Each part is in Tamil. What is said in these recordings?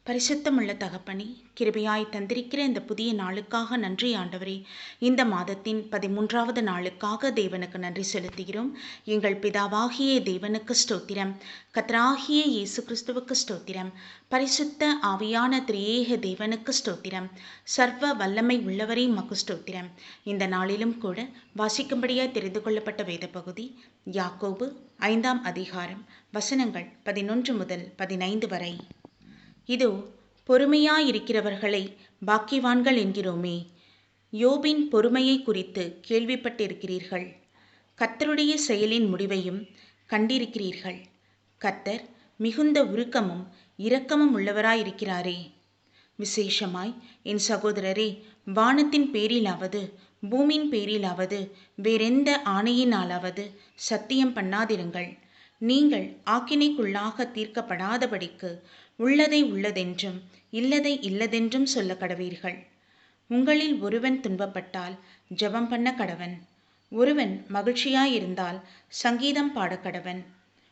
பரிசுத்தமுள்ள தகப்பனே, கிருபையாய் தந்திருக்கிற இந்த புதிய நாளுக்காக நன்றி ஆண்டவரே. இந்த மாதத்தின் 13வது நாளுக்காக தேவனுக்கு நன்றி செலுத்துகிறோம். எங்கள் பிதாவாகிய தேவனுக்கு ஸ்தோத்திரம். கர்த்தராகிய இயேசு கிறிஸ்துவுக்கு ஸ்தோத்திரம். பரிசுத்த ஆவியான திரியேக தேவனுக்கு ஸ்தோத்திரம். சர்வ வல்லமை உள்ளவரே மக்கு ஸ்தோத்திரம். இந்த நாளிலும் கூட வாசிக்கும்படியாய் தெரிந்து கொள்ளப்பட்ட வேத பகுதி யாக்கோபு 5ஆம் அதிகாரம் வசனங்கள் 11 முதல் 15 வரை. இதோ பொறுமையாயிருக்கிறவர்களை பாக்கியவான்கள் என்கிறோமே. யோபின் பொறுமையை குறித்து கேள்விப்பட்டிருக்கிறீர்கள். கர்த்தருடைய செயலின் முடிவையும் கண்டிருக்கிறீர்கள். கர்த்தர் மிகுந்த உருக்கமும் இரக்கமும் உள்ளவராயிருக்கிறாரே. விசேஷமாய் என் சகோதரரே, வானத்தின் பேரிலாவது பூமியின் பேரிலாவது வேறெந்த ஆணையினாலாவது சத்தியம் பண்ணாதிருங்கள். நீங்கள் ஆக்கினைக்குள்ளாக தீர்க்கப்படாதபடிக்கு உள்ளதை உள்ளதென்றும் இல்லதை இல்லதென்றும் சொல்ல கடவீர்கள். உங்களில் ஒருவன் துன்பப்பட்டால் ஜெபம் பண்ண கடவன். ஒருவன் மகிழ்ச்சியாயிருந்தால் சங்கீதம் பாடக்கடவன்.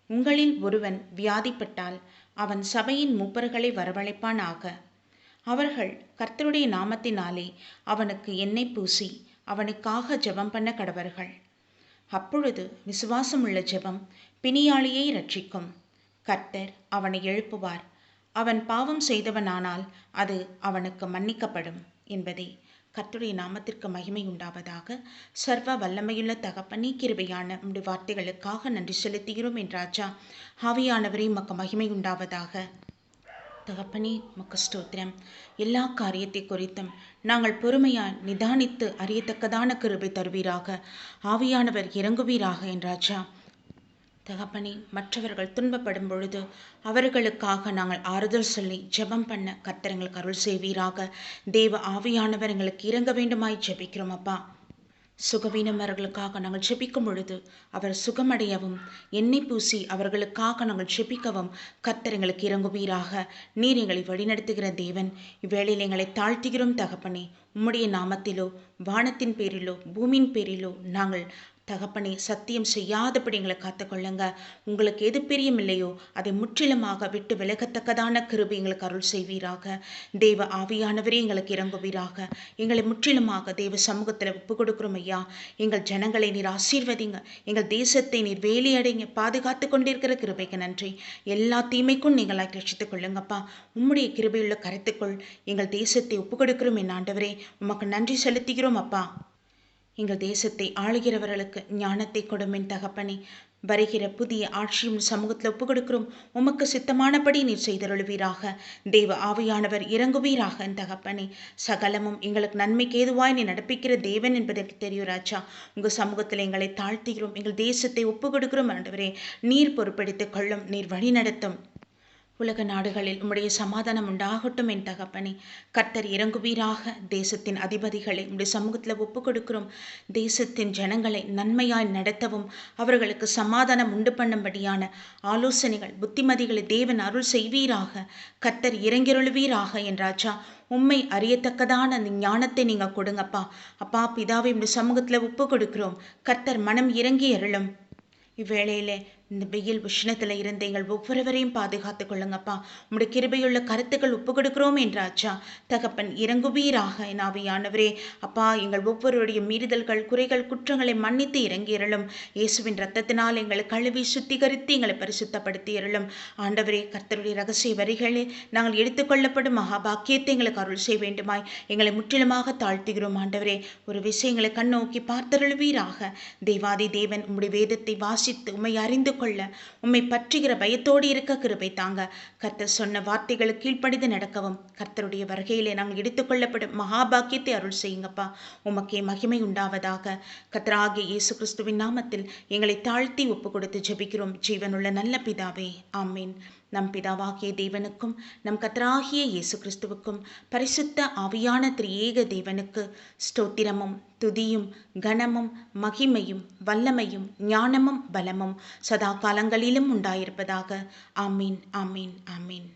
உங்களில் ஒருவன் வியாதிப்பட்டால் அவன் சபையின் மூப்பர்களை வரவழைப்பானாக. அவர்கள் கர்த்தருடைய நாமத்தினாலே அவனுக்கு எண்ணெய் பூசி அவனுக்காக ஜெபம் பண்ண கடவர்கள். அப்பொழுது விசுவாசமுள்ள ஜெபம் பிணியாளியை இரட்சிக்கும். கர்த்தர் அவனை எழுப்புவார். அவன் பாவம் செய்தவனானால் அது அவனுக்கு மன்னிக்கப்படும் என்பதே. கர்த்தருடைய நாமத்திற்கு மகிமை உண்டாவதாக. சர்வ வல்லமையுள்ள தகப்பனே, கிருபையான உம்முடைய வார்த்தைகளுக்காக நன்றி செலுத்துகிறோம் என் ராஜா. ஆவியானவரே, மக்கு மகிமை உண்டாவதாக. தகப்பனே, மக்கு ஸ்தோத்திரம். எல்லா காரியத்தை குறித்தும் நாங்கள் பொறுமையாய் நிதானித்து அறியத்தக்கதான கிருபை தருவீராக. ஆவியானவர் இறங்குவீராக என் ராஜா. தகப்பனே, மற்றவர்கள் துன்பப்படும் பொழுது அவர்களுக்காக நாங்கள் ஆறுதல் சொல்லி ஜெபம் பண்ண கர்த்தர் எங்களுக்கு அருள் செய்வீராக. தேவ ஆவியானவர் எங்களுக்கு இறங்க வேண்டுமாய் ஜெபிக்கிறோம் அப்பா. சுகவீனமர்களுக்காக நாங்கள் ஜெபிக்கும் பொழுது அவர் சுகமடையவும் எண்ணெய் பூசி அவர்களுக்காக நாங்கள் ஜெபிக்கவும் கர்த்தர் எங்களுக்கு இறங்குவீராக. நீர் எங்களை வழிநடத்துகிற தேவன். இவ்வேளையில் எங்களை தாழ்த்துகிறோம் தகப்பனே. உம்முடைய நாமத்திலோ வானத்தின் பேரிலோ பூமியின் பேரிலோ நாங்கள் தகப்பனே சத்தியம் செய்யாதபடி எங்களை காத்துக்கொள்ளுங்க. உங்களுக்கு எது பிரியமில்லையோ அதை முற்றிலுமாக விட்டு விலகத்தக்கதான கிருபை எங்களுக்கு அருள் செய்வீராக. தேவ ஆவியானவரே எங்களுக்கு இறங்குவீராக. எங்களை முற்றிலுமாக தேவ சமூகத்தில் ஒப்பு கொடுக்கிறோம் ஐயா. எங்கள் ஜனங்களை நீர் ஆசீர்வதிங்க. எங்கள் தேசத்தை நீர் வேலியடைங்க பாதுகாத்து கொண்டிருக்கிற கிருபைக்கு நன்றி. எல்லா தீமைக்கும் நீங்கள் ரட்சித்துக் கொள்ளுங்கப்பா. உம்முடைய கிருபையுள்ள கருத்துக்குள் எங்கள் தேசத்தை ஒப்பு கொடுக்கிறோம் என் ஆண்டவரே. உமக்கு நன்றி செலுத்துகிறோம் அப்பா. எங்கள் தேசத்தை ஆளுகிறவர்களுக்கு ஞானத்தை கொடுமின் தகப்பனே. வருகிற புதிய ஆட்சியும் சமூகத்தில் ஒப்பு கொடுக்கிறோம். உமக்கு சித்தமானபடி நீர் செய்தருளுவீராக. தேவ ஆவியானவர் இறங்குவீராக என் தகப்பனே. சகலமும் எங்களுக்கு நன்மைக்கு ஏதுவாய் நீ நடப்பிக்கிற தேவன் என்பதற்கு தெரியும் ராஜா. உங்கள் சமூகத்தில் எங்களை தாழ்த்துகிறோம். எங்கள் தேசத்தை ஒப்பு கொடுக்கிறோம் ஆண்டவரே. நீர் பொறுப்பெடுத்துக் கொள்ளும். நீர் வழி நடத்தும். உலக நாடுகளில் உம்முடைய சமாதானம் உண்டாகட்டும் என் தகப்பனே. கர்த்தர் இறங்குவீராக. தேசத்தின் அதிபதிகளை உம்முடைய சமூகத்தில் ஒப்பு கொடுக்கிறோம். தேசத்தின் ஜனங்களை நன்மையாய் நடத்தவும் அவர்களுக்கு சமாதானம் உண்டு பண்ணும்படியான ஆலோசனைகள் புத்திமதிகளை தேவன் அருள் செய்வீராக. கர்த்தர் இறங்கிருளுவீராக என் ராஜா. உம்மை அறியத்தக்கதான அந்த ஞானத்தை நீங்கள் கொடுங்கப்பா. அப்பா பிதாவை உம்முடைய சமூகத்தில் ஒப்பு கொடுக்கிறோம். கர்த்தர் மனம் இறங்கி அருளும். இவ்வேளையிலே இந்த வெயில் உஷ்ணத்தில் இருந்து எங்கள் ஒவ்வொருவரையும் பாதுகாத்துக் கொள்ளுங்கப்பா. உம்முடைய கிருபையுள்ள கருத்துக்கள் ஒப்பு கொடுக்கிறோம் என்றாச்சா. தகப்பன் இறங்குவீராக என் ஆவியானவரே. அப்பா, எங்கள் ஒவ்வொருடைய மீறுதல்கள் குறைகள் குற்றங்களை மன்னித்து இறங்கியறலும். இயேசுவின் இரத்தத்தினால் எங்களை கழுவி சுத்திகரித்து எங்களை பரிசுத்தப்படுத்தி அருளும். ஆண்டவரே, கர்த்தருடைய ரகசிய வரிகளில் நாங்கள் எடுத்துக்கொள்ளப்படும் மகாபாக்கியத்தை எங்களுக்கு அருள் செய்ய வேண்டுமாய் எங்களை முற்றிலுமாக தாழ்த்துகிறோம். ஆண்டவரே, ஒரு விஷயங்களை கண்ணோக்கி பார்த்தருளுவீராக. தேவாதி தேவன் உம்முடைய வேதத்தை வாசித்து உம்மை அறிந்து கொள்ள உம்மை பற்றுகிற பயத்தோடு இருக்க கிருபை தாங்க. கர்த்தர் சொன்ன வார்த்தைகளுக்கு கீழ்ப்படிந்து நடக்கவும் கர்த்தருடைய வருகையிலே நாங்கள் எடுத்துக்கொள்ளப்படும் மகாபாக்கியத்தை அருள் செய்யுங்கப்பா. உமக்கே மகிமை உண்டாவதாக. கர்த்தராகிய இயேசு கிறிஸ்துவின் நாமத்தில் எங்களை தாழ்த்தி ஒப்பு கொடுத்து ஜெபிக்கிறோம் ஜீவனுள்ள நல்ல பிதாவே, ஆமீன். நம் பிதாவாகிய தேவனுக்கும் நம் கர்த்தராகிய இயேசு கிறிஸ்துவுக்கும் பரிசுத்த ஆவியான திரியேக தேவனுக்கு ஸ்தோத்திரமும் துதியும் கனமும் மகிமையும் வல்லமையும் ஞானமும் பலமும் சதா காலங்களிலும் உண்டாயிருப்பதாக. ஆமீன், ஆமீன், ஆமீன்.